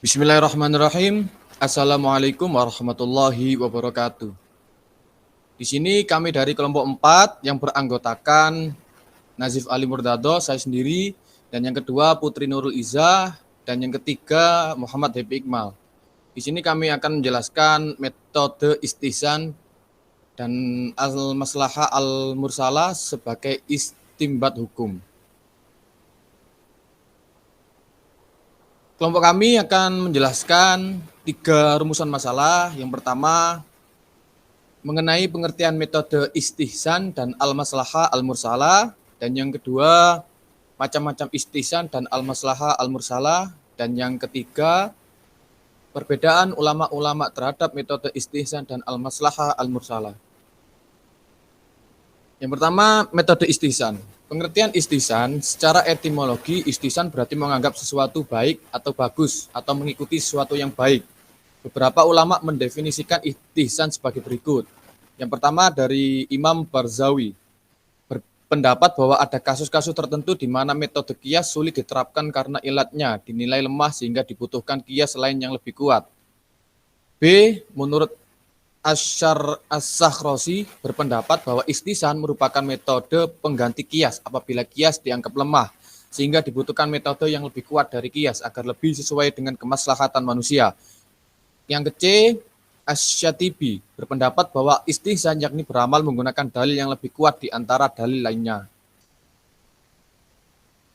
Bismillahirrahmanirrahim. Assalamualaikum warahmatullahi wabarakatuh. Di sini kami dari kelompok 4 yang beranggotakan Nazif Ali Murdado, saya sendiri, dan yang kedua Putri Nurul Izzah, dan yang ketiga Muhammad Happy Iqmal. Di sini kami akan menjelaskan metode istihsan dan al-maslahah al-mursalah sebagai istimbat hukum. Kelompok kami akan menjelaskan 3 rumusan masalah. Yang pertama, mengenai pengertian metode istihsan dan al-maslahah al-mursalah. Dan yang kedua, macam-macam istihsan dan al-maslahah al-mursalah. Dan yang ketiga, perbedaan ulama-ulama terhadap metode istihsan dan al-maslahah al-mursalah. Yang pertama, metode istihsan. Pengertian istihsan secara etimologi, istihsan berarti menganggap sesuatu baik atau bagus atau mengikuti sesuatu yang baik. Beberapa ulama mendefinisikan istihsan sebagai berikut. Yang pertama dari Imam Barzawi, berpendapat bahwa ada kasus-kasus tertentu di mana metode qiyas sulit diterapkan karena ilatnya dinilai lemah sehingga dibutuhkan qiyas lain yang lebih kuat. B. Menurut Asyar As-Sakhrosi berpendapat bahwa istihsan merupakan metode pengganti qiyas apabila qiyas dianggap lemah, sehingga dibutuhkan metode yang lebih kuat dari qiyas agar lebih sesuai dengan kemaslahatan manusia. Yang C, Asy-Syatibi berpendapat bahwa istihsan yakni beramal menggunakan dalil yang lebih kuat di antara dalil lainnya.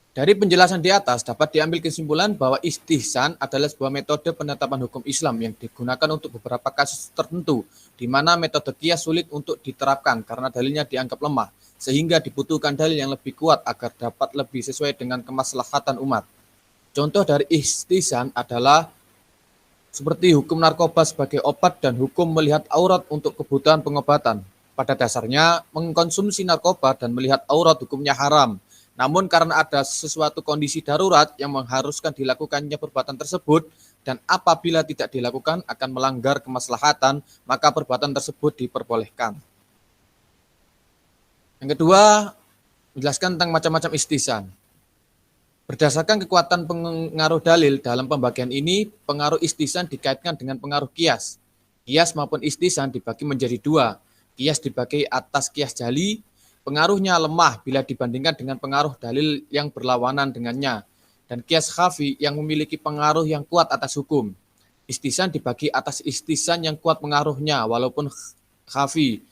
Dari penjelasan di atas dapat diambil kesimpulan bahwa istihsan adalah sebuah metode penetapan hukum Islam yang digunakan untuk beberapa kasus tertentu, di mana metode qiyas sulit untuk diterapkan karena dalilnya dianggap lemah, sehingga dibutuhkan dalil yang lebih kuat agar dapat lebih sesuai dengan kemaslahatan umat. Contoh dari istihsan adalah seperti hukum narkoba sebagai obat dan hukum melihat aurat untuk kebutuhan pengobatan. Pada dasarnya, mengkonsumsi narkoba dan melihat aurat hukumnya haram. Namun karena ada sesuatu kondisi darurat yang mengharuskan dilakukannya perbuatan tersebut, dan apabila tidak dilakukan akan melanggar kemaslahatan, maka perbuatan tersebut diperbolehkan. Yang kedua, menjelaskan tentang macam-macam istihsan. Berdasarkan kekuatan pengaruh dalil dalam pembagian ini, pengaruh istihsan dikaitkan dengan pengaruh qiyas. Qiyas maupun istihsan dibagi menjadi 2. Qiyas dibagi atas qiyas jali, pengaruhnya lemah bila dibandingkan dengan pengaruh dalil yang berlawanan dengannya, dan qiyas khafi yang memiliki pengaruh yang kuat atas hukum. Istihsan dibagi atas istihsan yang kuat pengaruhnya walaupun khafi,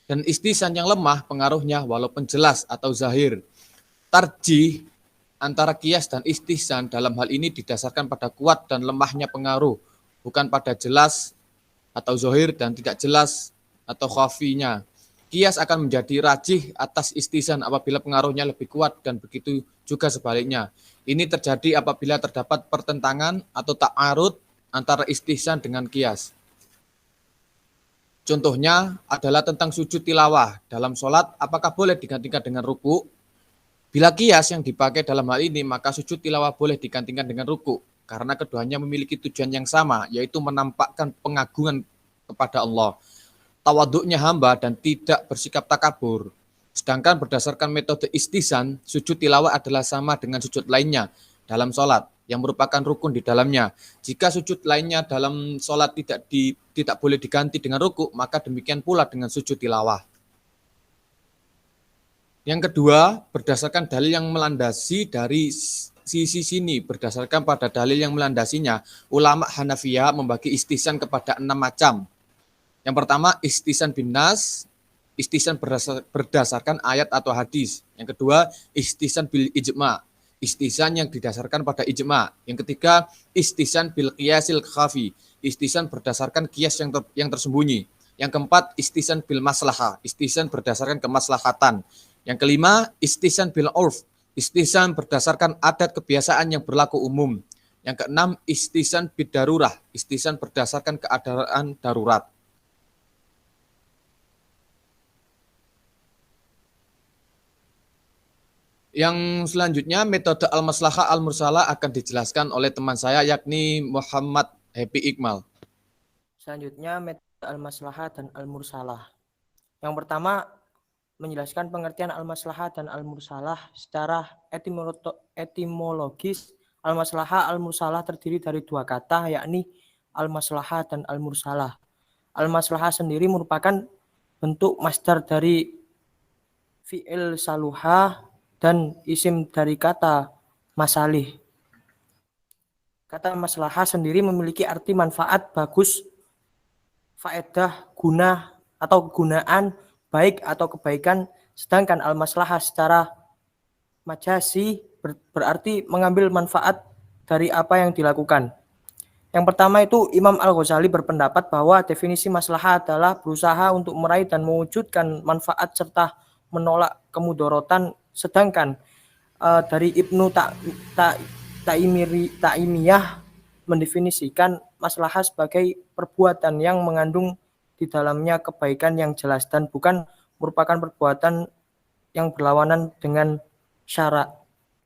dan istihsan yang lemah pengaruhnya walaupun jelas atau zahir. Tarjih antara qiyas dan istihsan dalam hal ini didasarkan pada kuat dan lemahnya pengaruh, bukan pada jelas atau zahir dan tidak jelas atau khafinya. Qiyas akan menjadi rajih atas istihsan apabila pengaruhnya lebih kuat dan begitu juga sebaliknya. Ini terjadi apabila terdapat pertentangan atau ta'arud antara istihsan dengan qiyas. Contohnya adalah tentang sujud tilawah. Dalam sholat, apakah boleh digantikan dengan ruku'? Bila qiyas yang dipakai dalam hal ini, maka sujud tilawah boleh digantikan dengan ruku', karena keduanya memiliki tujuan yang sama, yaitu menampakkan pengagungan kepada Allah, tawaduknya hamba dan tidak bersikap takabur. Sedangkan berdasarkan metode istihsan, sujud tilawah adalah sama dengan sujud lainnya dalam sholat yang merupakan rukun di dalamnya. Jika sujud lainnya dalam sholat tidak boleh diganti dengan ruku', maka demikian pula dengan sujud tilawah. Yang kedua, berdasarkan dalil yang melandasi dari sisi sini, berdasarkan pada dalil yang melandasinya, ulama Hanafiyah membagi istihsan kepada 6 macam. Yang pertama, istihsan bin nas, istihsan berdasarkan ayat atau hadis. Yang kedua, istihsan bil ijma, istihsan yang didasarkan pada ijma. Yang ketiga, istihsan bil qiyasil khafi, istihsan berdasarkan qiyas yang tersembunyi. Yang keempat, istihsan bil maslahah, istihsan berdasarkan kemaslahatan. Yang kelima, istihsan bil urf, istihsan berdasarkan adat kebiasaan yang berlaku umum. Yang keenam, istihsan bid darurah, istihsan berdasarkan keadaan darurat. Yang selanjutnya, metode al-maslahah al-mursalah akan dijelaskan oleh teman saya, yakni Muhammad Happy Iqmal. Selanjutnya, metode al-maslahah dan al-mursalah. Yang pertama, menjelaskan pengertian al-maslahah dan al-mursalah secara etimologis Al-maslahah al-mursalah terdiri dari dua kata, yakni al-maslahah dan al-mursalah. Al-maslahah sendiri merupakan bentuk masdar dari fi'il saluha dan isim dari kata masalih. Kata maslahah sendiri memiliki arti manfaat, bagus, faedah, guna, atau kegunaan, baik atau kebaikan. Sedangkan al-maslahah secara majasi berarti mengambil manfaat dari apa yang dilakukan. Yang pertama itu Imam Al-Ghazali berpendapat bahwa definisi maslahah adalah berusaha untuk meraih dan mewujudkan manfaat serta menolak kemudorotan. Sedangkan dari Ibnu Taimiyah mendefinisikan maslahah sebagai perbuatan yang mengandung di dalamnya kebaikan yang jelas dan bukan merupakan perbuatan yang berlawanan dengan syarak.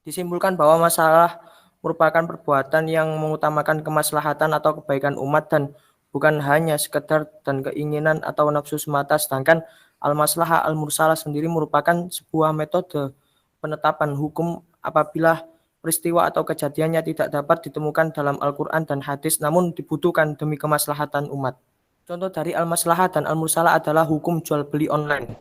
Disimpulkan bahwa masalah merupakan perbuatan yang mengutamakan kemaslahatan atau kebaikan umat dan bukan hanya sekedar dan keinginan atau nafsu semata. Sedangkan al-maslahah al-mursalah sendiri merupakan sebuah metode penetapan hukum apabila peristiwa atau kejadiannya tidak dapat ditemukan dalam Al-Quran dan hadis namun dibutuhkan demi kemaslahatan umat. Contoh dari al-maslahah dan al-mursalah adalah hukum jual beli online,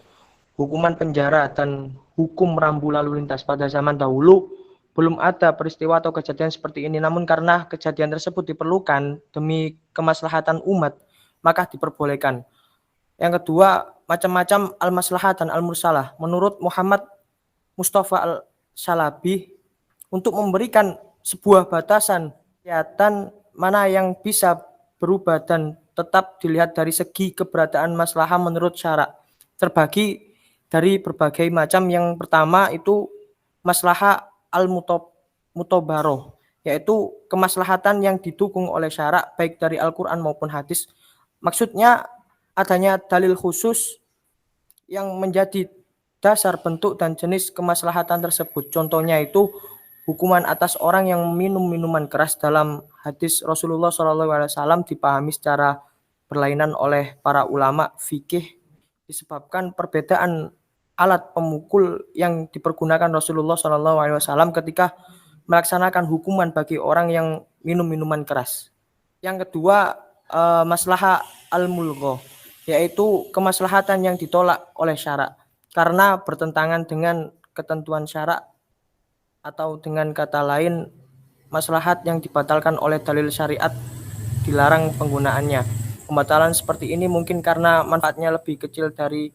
hukuman penjara, dan hukum rambu lalu lintas. Pada zaman dahulu belum ada peristiwa atau kejadian seperti ini, namun karena kejadian tersebut diperlukan demi kemaslahatan umat, maka diperbolehkan. Yang kedua, macam-macam al-maslahah dan al-mursalah. Menurut Muhammad Mustafa al-Shalabi, untuk memberikan sebuah batasan kelihatan mana yang bisa berubah dan tetap dilihat dari segi keberadaan maslahah menurut syarak. Terbagi dari berbagai macam. Yang pertama itu maslahah al-mutobaroh, yaitu kemaslahatan yang didukung oleh syarak baik dari Al-Quran maupun hadis. Maksudnya adanya dalil khusus yang menjadi dasar bentuk dan jenis kemaslahatan tersebut. Contohnya itu hukuman atas orang yang minum minuman keras. Dalam hadis Rasulullah SAW dipahami secara berlainan oleh para ulama fikih disebabkan perbedaan alat pemukul yang dipergunakan Rasulullah SAW ketika melaksanakan hukuman bagi orang yang minum minuman keras. Yang kedua, maslahah al-mulghah, yaitu kemaslahatan yang ditolak oleh syarak karena bertentangan dengan ketentuan syarak, atau dengan kata lain maslahat yang dibatalkan oleh dalil syariat dilarang penggunaannya. Pembatalan seperti ini mungkin karena manfaatnya lebih kecil dari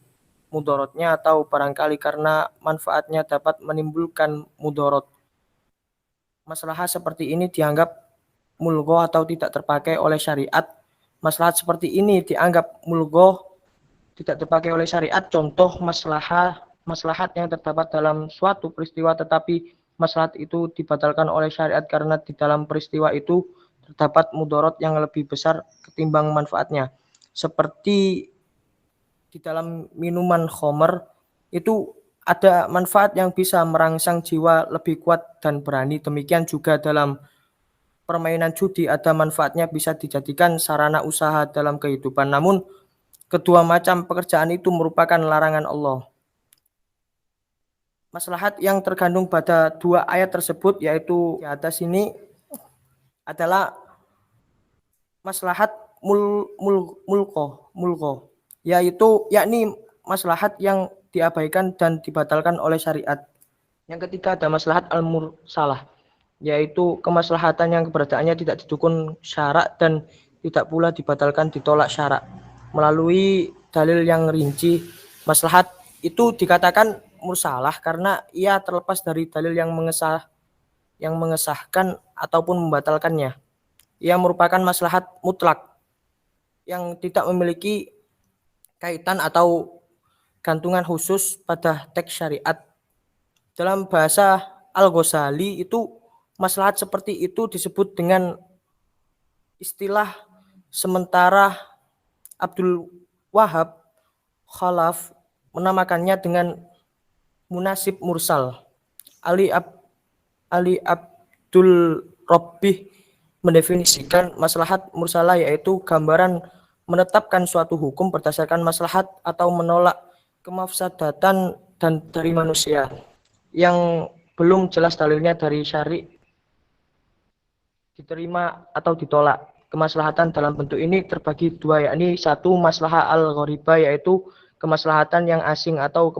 mudorotnya atau barangkali karena manfaatnya dapat menimbulkan mudorot. Maslahat seperti ini dianggap mulgho atau tidak terpakai oleh syariat. Maslahat seperti ini dianggap mulgho, tidak terpakai oleh syariat. Contoh maslahat yang terdapat dalam suatu peristiwa tetapi maslahat itu dibatalkan oleh syariat karena di dalam peristiwa itu terdapat mudorot yang lebih besar ketimbang manfaatnya. Seperti di dalam minuman khamr itu ada manfaat yang bisa merangsang jiwa lebih kuat dan berani. Demikian juga dalam permainan judi ada manfaatnya bisa dijadikan sarana usaha dalam kehidupan. Namun kedua macam pekerjaan itu merupakan larangan Allah. Maslahat yang terkandung pada dua ayat tersebut yaitu di atas ini adalah maslahat mulgho, yakni maslahat yang diabaikan dan dibatalkan oleh syariat. Yang ketiga ada maslahat al-mursalah, yaitu kemaslahatan yang keberadaannya tidak didukung syarak dan tidak pula dibatalkan ditolak syarak. Melalui dalil yang rinci, maslahat itu dikatakan mursalah karena ia terlepas dari dalil yang mengesahkan ataupun membatalkannya. Ia merupakan maslahat mutlak yang tidak memiliki kaitan atau gantungan khusus pada teks syariat. Dalam bahasa Al-Ghazali itu maslahat seperti itu disebut dengan istilah, sementara Abdul Wahab Khalaf menamakannya dengan munasib mursal. Ali Abdul Rabbih mendefinisikan maslahat mursalah yaitu gambaran menetapkan suatu hukum berdasarkan maslahat atau menolak kemafsadatan dan dari manusia yang belum jelas dalilnya dari syari diterima atau ditolak. Kemaslahatan dalam bentuk ini terbagi dua, yakni satu maslahah al-gharibah, yaitu kemaslahatan yang asing atau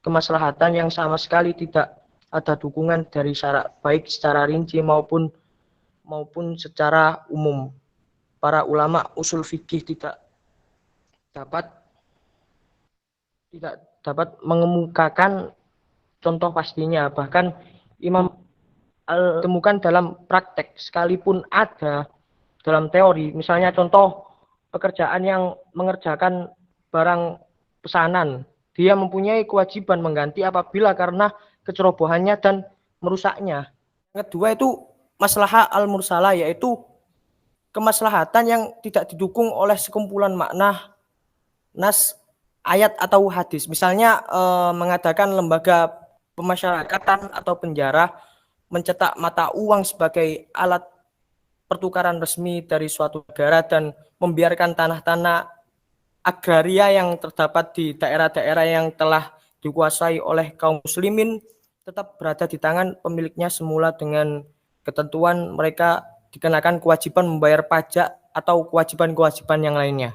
kemaslahatan yang sama sekali tidak ada dukungan dari syarak, baik secara rinci maupun secara umum. Para ulama usul fikih dapat mengemukakan contoh pastinya. Bahkan Imam temukan dalam praktek, sekalipun ada dalam teori. Misalnya contoh pekerjaan yang mengerjakan barang pesanan, dia mempunyai kewajiban mengganti apabila karena kecerobohannya dan merusaknya. Yang kedua itu maslahah al-mursalah, yaitu kemaslahatan yang tidak didukung oleh sekumpulan makna nas, ayat atau hadis. Misalnya mengadakan lembaga pemasyarakatan atau penjara mencetak mata uang sebagai alat pertukaran resmi dari suatu negara dan membiarkan tanah-tanah agraria yang terdapat di daerah-daerah yang telah dikuasai oleh kaum muslimin tetap berada di tangan pemiliknya semula dengan ketentuan mereka dikenakan kewajiban membayar pajak atau kewajiban-kewajiban yang lainnya.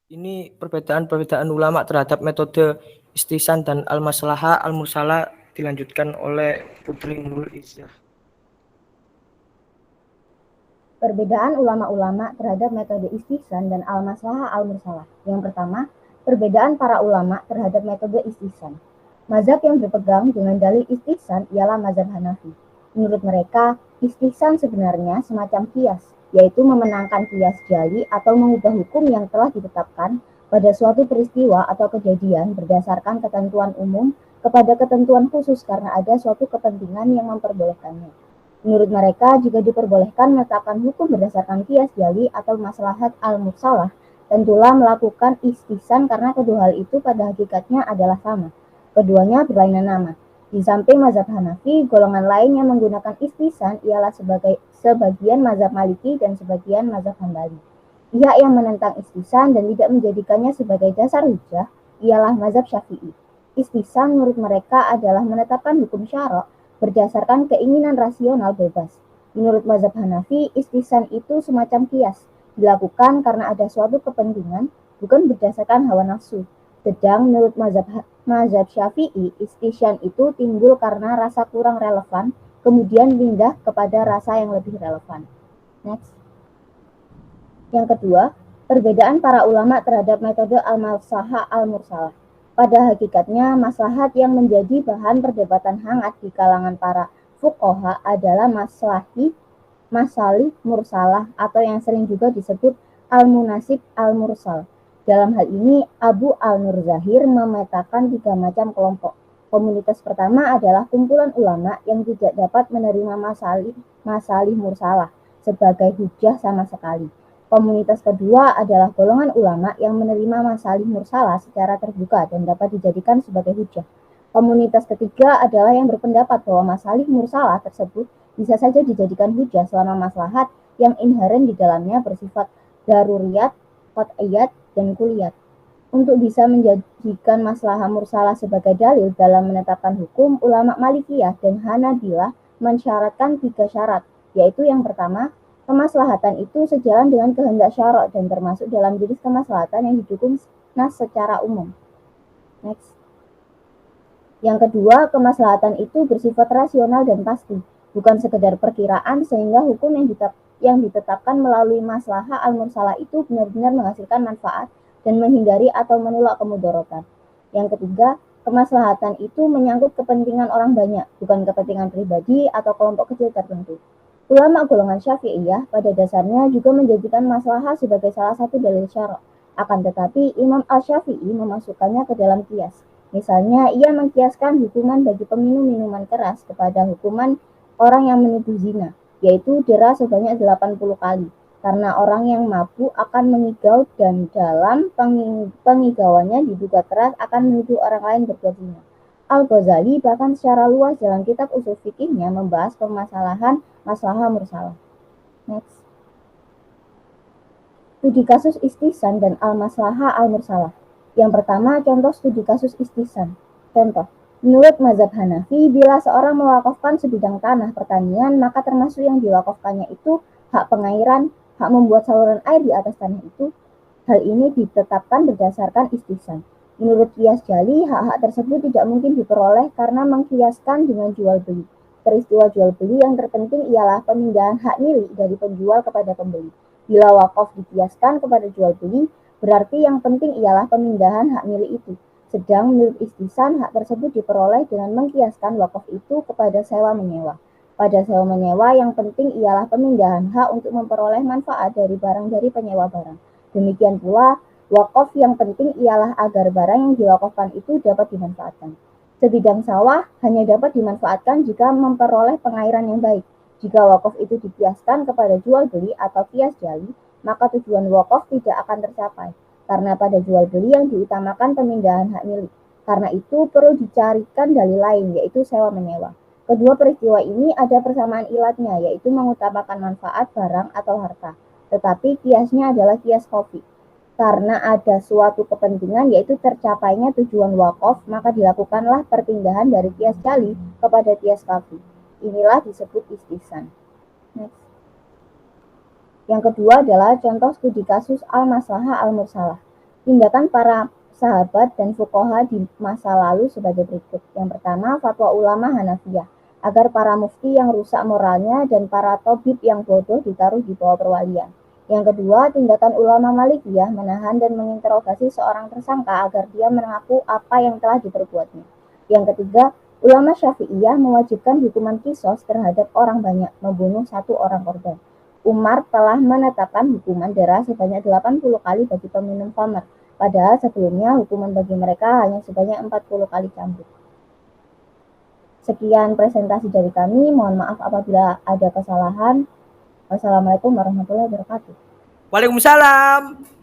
Ini perbedaan ulama terhadap metode istihsan dan al-maslahah al-mursalah dilanjutkan oleh Putri Nurul Izzah. Perbedaan ulama-ulama terhadap metode istihsan dan al-maslahah al-mursalah. Yang pertama, perbedaan para ulama terhadap metode istihsan. Mazhab yang berpegang dengan dalil istihsan ialah mazhab Hanafi. Menurut mereka, istihsan sebenarnya semacam qiyas, yaitu memenangkan qiyas jali atau mengubah hukum yang telah ditetapkan pada suatu peristiwa atau kejadian berdasarkan ketentuan umum kepada ketentuan khusus karena ada suatu kepentingan yang memperbolehkannya. Menurut mereka, jika diperbolehkan menetapkan hukum berdasarkan qiyas jali atau maslahat al-mursalah, tentulah melakukan istihsan karena kedua hal itu pada hakikatnya adalah sama. Keduanya berlainan nama. Di samping mazhab Hanafi, golongan lain yang menggunakan istihsan ialah sebagian mazhab Maliki dan sebagian mazhab Hambali. Pihak yang menentang istihsan dan tidak menjadikannya sebagai dasar hujjah ialah mazhab Syafi'i. Istihsan menurut mereka adalah menetapkan hukum syara' berdasarkan keinginan rasional bebas. Menurut mazhab Hanafi, istihsan itu semacam qiyas, dilakukan karena ada suatu kepentingan, bukan berdasarkan hawa nafsu. Sedang menurut mazhab Syafi'i, istihsan itu timbul karena rasa kurang relevan, kemudian pindah kepada rasa yang lebih relevan. Next. Yang kedua, perbedaan para ulama terhadap metode al-maslahah al-mursalah. Pada hakikatnya, maslahat yang menjadi bahan perdebatan hangat di kalangan para fuqaha adalah masalih mursalah atau yang sering juga disebut al-munasib al-mursal. Dalam hal ini, Abu al-Nurzahir memetakan 3 macam kelompok. Komunitas pertama adalah kumpulan ulama yang tidak dapat menerima masalih mursalah sebagai hujjah sama sekali. Komunitas kedua adalah golongan ulama yang menerima masalih mursalah secara terbuka dan dapat dijadikan sebagai hujjah. Komunitas ketiga adalah yang berpendapat bahwa masalih mursalah tersebut bisa saja dijadikan hujjah selama maslahat yang inheren di dalamnya bersifat daruriyat, qat'iyat, dan kuliyat. Untuk bisa menjadikan maslahah mursalah sebagai dalil dalam menetapkan hukum, ulama Malikiyah dan Hanabilah mensyaratkan 3 syarat, yaitu yang pertama, kemaslahatan itu sejalan dengan kehendak syara' dan termasuk dalam jenis kemaslahatan yang didukung nas secara umum. Next. Yang kedua, kemaslahatan itu bersifat rasional dan pasti, bukan sekedar perkiraan sehingga hukum yang ditetapkan melalui maslahah al-mursalah itu benar-benar menghasilkan manfaat dan menghindari atau menolak kemudorotan. Yang ketiga, kemaslahatan itu menyangkut kepentingan orang banyak, bukan kepentingan pribadi atau kelompok kecil tertentu. Ulama golongan Syafi'iyah pada dasarnya juga menjadikan maslahah sebagai salah satu dalil syara'. Akan tetapi, Imam Asy-Syafi'i memasukkannya ke dalam qiyas. Misalnya, ia mengkiaskan hukuman bagi peminum minuman keras kepada hukuman orang yang menuduh zina, yaitu dera sebanyak 80 kali. Karena orang yang mabuk akan mengigau dan dalam pengigauannya diduga keras akan menuduh orang lain berbuat zina. Al-Ghazali bahkan secara luas dalam kitab usul fikihnya membahas permasalahan maslahah mursalah. Next. Studi kasus istihsan dan al-maslahah al-mursalah. Yang pertama, contoh studi kasus istihsan. Contoh, Menurut mazhab Hanafi, bila seorang mewakafkan sebidang tanah pertanian, maka termasuk yang diwakafkannya itu hak pengairan, hak membuat saluran air di atas tanah itu. Hal ini ditetapkan berdasarkan istisan. Menurut kias jali, hak-hak tersebut tidak mungkin diperoleh karena mengkiaskan dengan jual beli. Peristiwa jual beli yang terpenting ialah pemindahan hak milik dari penjual kepada pembeli. Bila wakaf dikiaskan kepada jual beli, berarti yang penting ialah pemindahan hak milik itu. Sedang menurut istisan, hak tersebut diperoleh dengan mengkiaskan wakaf itu kepada sewa menyewa. Pada sewa menyewa, yang penting ialah pemindahan hak untuk memperoleh manfaat dari barang dari penyewa barang. Demikian pula, wakaf yang penting ialah agar barang yang diwakafkan itu dapat dimanfaatkan. Sebidang sawah hanya dapat dimanfaatkan jika memperoleh pengairan yang baik. Jika wakaf itu dikiaskan kepada jual beli atau kias jali, maka tujuan wakaf tidak akan tercapai. Karena pada jual beli yang diutamakan pemindahan hak milik. Karena itu perlu dicarikan dalil lain, yaitu sewa menyewa. Kedua peristiwa ini ada persamaan ilatnya, yaitu mengutamakan manfaat barang atau harta. Tetapi kiasnya adalah kias kofi. Karena ada suatu kepentingan, yaitu tercapainya tujuan wakaf, maka dilakukanlah perpindahan dari kias jali kepada kias kofi. Inilah disebut istisan. Next. Yang kedua adalah contoh studi kasus al-maslahah al-mursalah. Tindakan para sahabat dan fuqaha di masa lalu sebagai berikut. Yang pertama, fatwa ulama Hanafiyah, agar para mufti yang rusak moralnya dan para tabib yang bodoh ditaruh di bawah perwalian. Yang kedua, tindakan ulama Malikiyah menahan dan menginterogasi seorang tersangka agar dia mengaku apa yang telah diperbuatnya. Yang ketiga, ulama Syafi'iyah mewajibkan hukuman kisos terhadap orang banyak, membunuh satu orang korban. Umar telah menetapkan hukuman darah sebanyak 80 kali bagi peminum khamar, padahal sebelumnya hukuman bagi mereka hanya sebanyak 40 kali cambuk. Sekian presentasi dari kami, mohon maaf apabila ada kesalahan. Wassalamualaikum warahmatullahi wabarakatuh. Waalaikumsalam.